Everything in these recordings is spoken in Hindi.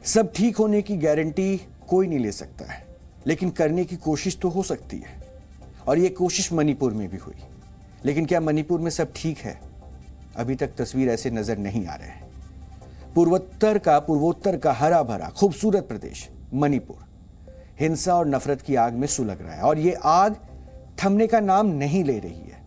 सब ठीक होने की गारंटी कोई नहीं ले सकता है, लेकिन करने की कोशिश तो हो सकती है। और यह कोशिश मणिपुर में भी हुई। लेकिन क्या मणिपुर में सब ठीक है? अभी तक तस्वीर ऐसे नजर नहीं आ रहे हैं। पूर्वोत्तर का हरा भरा खूबसूरत प्रदेश मणिपुर हिंसा और नफरत की आग में सुलग रहा है, और यह आग थमने का नाम नहीं ले रही है।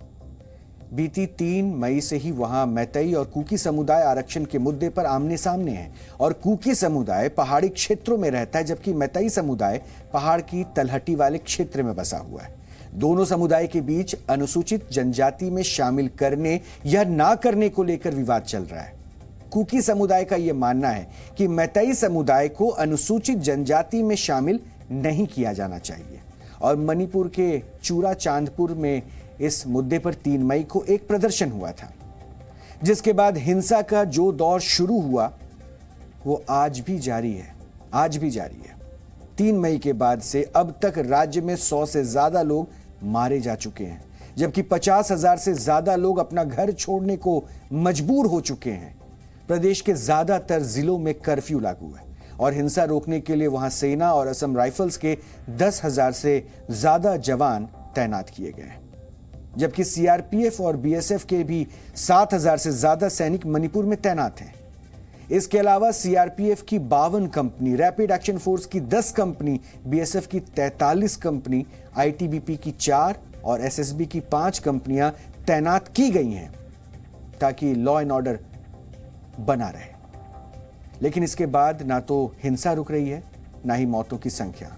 बीती 3 मई से ही वहां मैतई और कुकी समुदाय आरक्षण के मुद्दे पर आमने सामने है, और कुकी समुदाय पहाड़ी क्षेत्रों में रहता है, जबकि मैतई समुदाय पहाड़ की तलहटी वाले क्षेत्र में बसा हुआ है। दोनों समुदाय के बीच अनुसूचित जनजाति में शामिल करने या ना करने को लेकर विवाद चल रहा है। कुकी समुदाय का यह मानना है कि मैतई समुदाय को अनुसूचित जनजाति में शामिल नहीं किया जाना चाहिए, और मणिपुर के चूरा चांदपुर में इस मुद्दे पर 3 मई को एक प्रदर्शन हुआ था, जिसके बाद हिंसा का जो दौर शुरू हुआ वो आज भी जारी है। 3 मई के बाद से अब तक राज्य में 100 से ज्यादा लोग मारे जा चुके हैं, जबकि 50,000 से ज्यादा लोग अपना घर छोड़ने को मजबूर हो चुके हैं। प्रदेश के ज्यादातर जिलों में कर्फ्यू लागू है, और हिंसा रोकने के लिए वहां सेना और असम राइफल्स के 10,000 से ज्यादा जवान तैनात किए गए हैं, जबकि सीआरपीएफ और बीएसएफ के भी 7,000 से ज्यादा सैनिक मणिपुर में तैनात हैं। इसके अलावा सीआरपीएफ की 52 कंपनी, रैपिड एक्शन फोर्स की 10 कंपनी, बीएसएफ की 43 कंपनी, आईटीबीपी की 4 और एसएसबी की 5 कंपनियां तैनात की गई हैं, ताकि लॉ एंड ऑर्डर बना रहे। लेकिन इसके बाद ना तो हिंसा रुक रही है, ना ही मौतों की संख्या।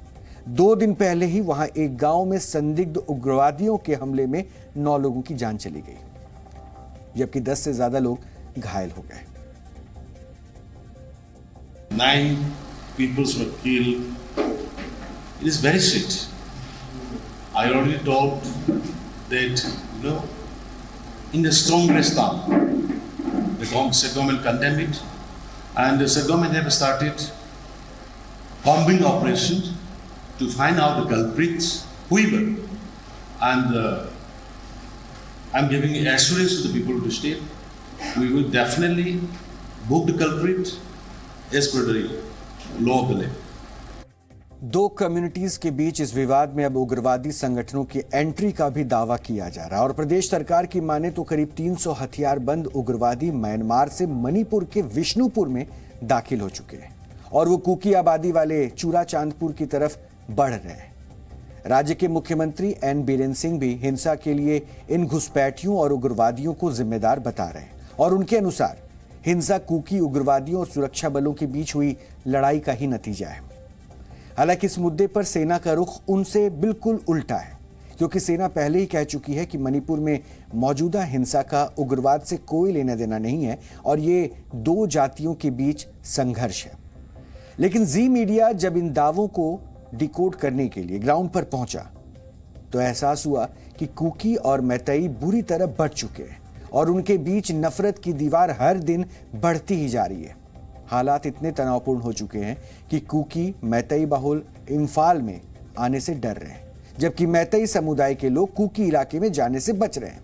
2 दिन पहले ही वहां एक गांव में संदिग्ध उग्रवादियों के हमले में 9 लोगों की जान चली गई, जबकि 10 से ज्यादा लोग घायल हो गए। 9 people were killed. It is very strict. I already told that, in the strongest town, the government condemned it, and the government have started bombing operations to find out the culprits, whoever. And I'm giving assurance to the people of the state, we will definitely book the culprit as per the law of the land. 2 communities के बीच इस विवाद में अब उग्रवादी संगठनों की एंट्री का भी दावा किया जा रहा है, और प्रदेश सरकार की माने तो करीब 300 हथियारबंद उग्रवादी म्यांमार से मणिपुर के विष्णुपुर में दाखिल हो चुके हैं, और वो कुकी आबादी वाले चूरा चांदपुर की तरफ बढ़ रहे हैं। राज्य के मुख्यमंत्री एन बीरेन सिंह भी हिंसा के लिए इन घुसपैठियों और उग्रवादियों को जिम्मेदार बता रहे हैं, और उनके अनुसार हिंसा कुकी उग्रवादियों और सुरक्षा बलों के बीच हुई लड़ाई का ही नतीजा है। हालांकि इस मुद्दे पर सेना का रुख उनसे बिल्कुल उल्टा है, क्योंकि सेना पहले ही कह चुकी है कि मणिपुर में मौजूदा हिंसा का उग्रवाद से कोई लेना देना नहीं है, और ये 2 जातियों के बीच संघर्ष है। लेकिन जी मीडिया जब इन दावों को डिकोड करने के लिए ग्राउंड पर पहुंचा, तो एहसास हुआ कि कुकी और मैतई बुरी तरह बढ़ चुके हैं, और उनके बीच नफरत की दीवार हर दिन बढ़ती ही जा रही है। हालात इतने तनावपूर्ण हो चुके हैं कि कुकी मैतई बहुल इम्फाल में आने से डर रहे हैं, जबकि मैतई समुदाय के लोग कुकी इलाके में जाने से बच रहे हैं।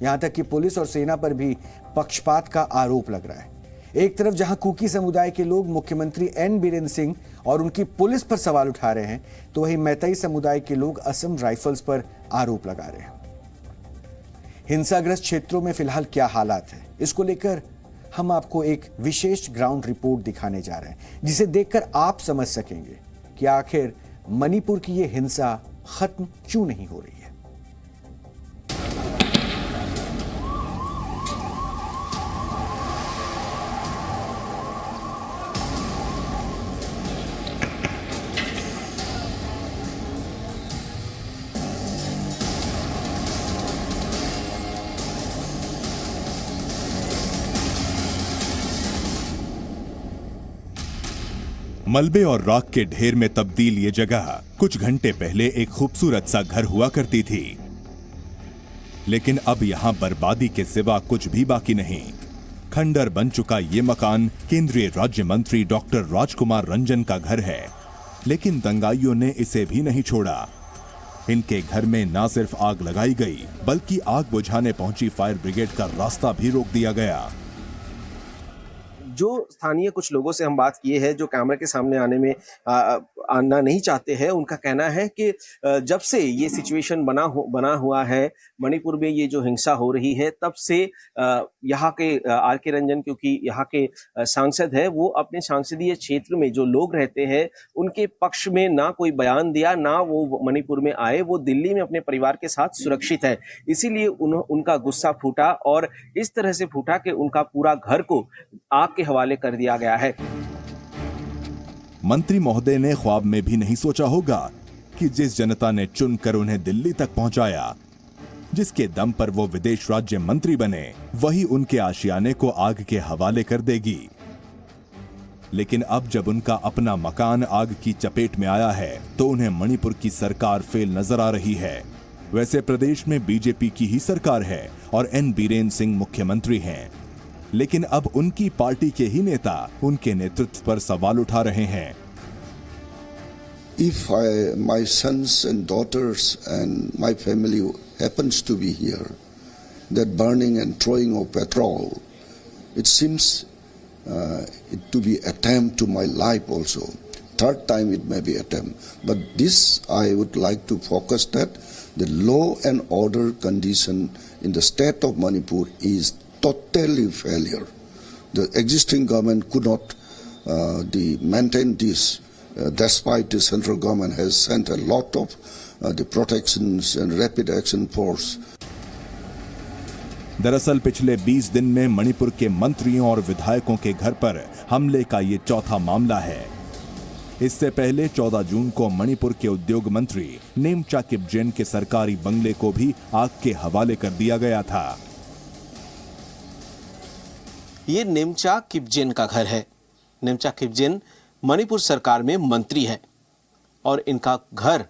यहां तक कि पुलिस और सेना पर भी पक्षपात का आरोप लग रहा है। एक तरफ जहां कुकी समुदाय के लोग मुख्यमंत्री एन बीरेन सिंह और उनकी पुलिस पर सवाल उठा रहे हैं, तो वहीं मैतई समुदाय के लोग असम राइफल्स पर आरोप लगा रहे हैं। हिंसाग्रस्त क्षेत्रों में फिलहाल क्या हालात है, इसको लेकर हम आपको एक विशेष ग्राउंड रिपोर्ट दिखाने जा रहे हैं, जिसे देखकर आप समझ सकेंगे कि आखिर मणिपुर की यह हिंसा खत्म क्यों नहीं हो रही है। मलबे और राख के ढेर में तब्दील ये जगह कुछ घंटे पहले एक खूबसूरत सा घर हुआ करती थी, लेकिन अब यहां बर्बादी के सिवा कुछ भी बाकी नहीं। खंडर बन चुका ये मकान केंद्रीय राज्य मंत्री डॉक्टर राजकुमार रंजन का घर है, लेकिन दंगाइयों ने इसे भी नहीं छोड़ा। इनके घर में न सिर्फ आग लगाई गई, बल्कि आग बुझाने पहुंची फायर ब्रिगेड का रास्ता भी रोक दिया गया। जो स्थानीय कुछ लोगों से हम बात किए हैं जो कैमरे के सामने आने में आना नहीं चाहते हैं, उनका कहना है कि जब से ये सिचुएशन बना हुआ है, मणिपुर में ये जो हिंसा हो रही है, तब से यहाँ के आर के रंजन, क्योंकि यहाँ के सांसद है, वो अपने सांसदीय क्षेत्र में जो लोग रहते हैं उनके पक्ष में ना कोई बयान दिया, ना वो मणिपुर में आए। वो दिल्ली में अपने परिवार के साथ सुरक्षित है, इसीलिए उनका गुस्सा फूटा और इस तरह से फूटा कि उनका पूरा घर को आग के हवाले कर दिया गया है। मंत्री महोदय ने ख्वाब में भी नहीं सोचा होगा कि जिस जनता ने चुनकर उन्हें दिल्ली तक पहुंचाया, जिसके दम पर वो विदेश राज्य मंत्री बने, वही उनके आशियाने को आग के हवाले कर देगी। लेकिन अब जब उनका अपना मकान आग की चपेट में आया है, तो उन्हें मणिपुर की सरकार फेल नजर आ रही है। वैसे प्रदेश में बीजेपी की ही सरकार है और एन बीरेन सिंह मुख्यमंत्री हैं, लेकिन अब उनकी पार्टी के ही नेता उनके नेतृत्व पर सवाल उठा रहे हैं। If my sons and daughters and my family happens to be here, that burning and throwing of petrol, it seems it to be attempt to my life also. Third time it may be attempt, but this I would like to focus that the law and order condition in the state of Manipur is totally failure. The existing government could not maintain this, despite the central government has sent a lot of the protections and rapid action force. दरअसल पिछले 20 दिन में मणिपुर के मंत्रियों और विधायकों के घर पर हमले का ये चौथा मामला है। इससे पहले 14 जून को मणिपुर के उद्योग मंत्री नेमचा किपजेन के सरकारी बंगले को भी आग के हवाले कर दिया गया था। ये नेमचा किपजेन का घर है। नेमचा किपजेन मणिपुर सरकार में मंत्री है और इनका घर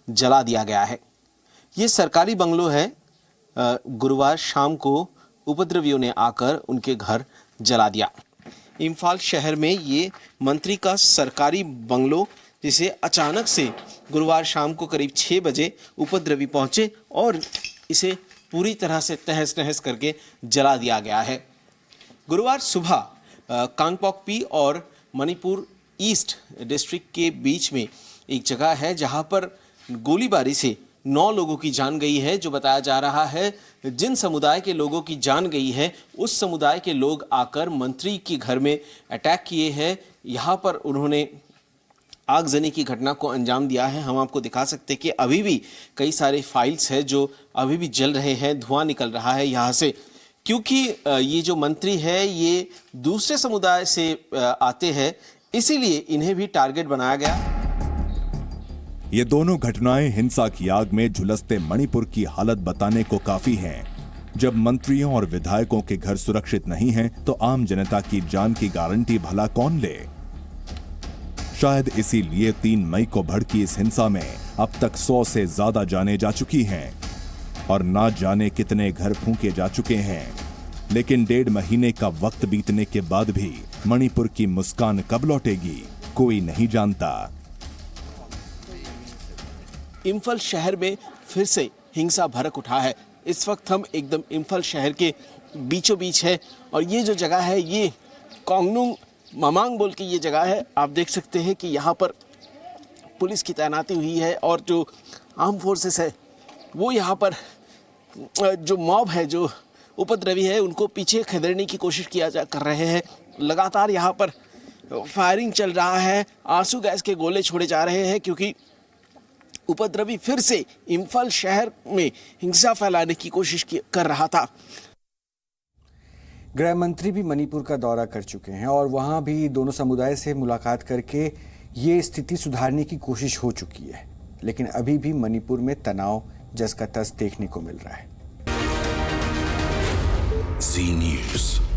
जला दिया गया है। ये सरकारी बंगलो है। गुरुवार शाम को उपद्रवियों ने आकर उनके घर जला दिया। इम्फाल शहर में ये मंत्री का सरकारी बंगलो, जिसे अचानक से गुरुवार शाम को करीब 6 बजे उपद्रवी पहुंचे और इसे पूरी तरह से तहस नहस करके जला दिया गया है। गुरुवार सुबह कांगपोकपी और मणिपुर ईस्ट डिस्ट्रिक्ट के बीच में एक जगह है जहां पर गोलीबारी से 9 लोगों की जान गई है। जो बताया जा रहा है, जिन समुदाय के लोगों की जान गई है, उस समुदाय के लोग आकर मंत्री के घर में अटैक किए हैं। यहाँ पर उन्होंने आगजनी की घटना को अंजाम दिया है। हम आपको दिखा सकते हैं कि अभी भी कई सारे फाइल्स हैं जो अभी भी जल रहे हैं, धुआं निकल रहा है यहाँ से, क्योंकि ये जो मंत्री है ये दूसरे समुदाय से आते हैं, इसीलिए इन्हें भी टारगेट बनाया गया। ये दोनों घटनाएं हिंसा की आग में झुलसते मणिपुर की हालत बताने को काफी हैं। जब मंत्रियों और विधायकों के घर सुरक्षित नहीं हैं, तो आम जनता की जान की गारंटी भला कौन ले? शायद इसीलिए 3 मई को भड़की इस हिंसा में अब तक 100 से ज्यादा जानें जा चुकी हैं और ना जाने कितने घर फूंके जा चुके हैं। लेकिन 1.5 महीने का वक्त बीतने के बाद भी मणिपुर की मुस्कान कब लौटेगी, कोई नहीं जानता। इम्फाल शहर में फिर से हिंसा भड़क उठा है। इस वक्त हम एकदम इम्फाल शहर के बीचों बीच है और ये जो जगह है ये कोंगनुंग ममांग बोल के ये जगह है। आप देख सकते हैं कि यहाँ पर पुलिस की तैनाती हुई है और जो आर्म फोर्सेस है वो यहाँ पर जो मॉब है, जो उपद्रवी है, उनको पीछे खदेड़ने की कोशिश कर रहे हैं। लगातार यहाँ पर फायरिंग चल रहा है, आंसू गैस के गोले छोड़े जा रहे हैं, क्योंकि उपद्रवी फिर से इम्फाल शहर में हिंसा फैलाने की कोशिश कर रहा था। गृह मंत्री भी मणिपुर का दौरा कर चुके हैं और वहां भी दोनों समुदाय से मुलाकात करके ये स्थिति सुधारने की कोशिश हो चुकी है, लेकिन अभी भी मणिपुर में तनाव जस का तस देखने को मिल रहा है। जी न्यूज़।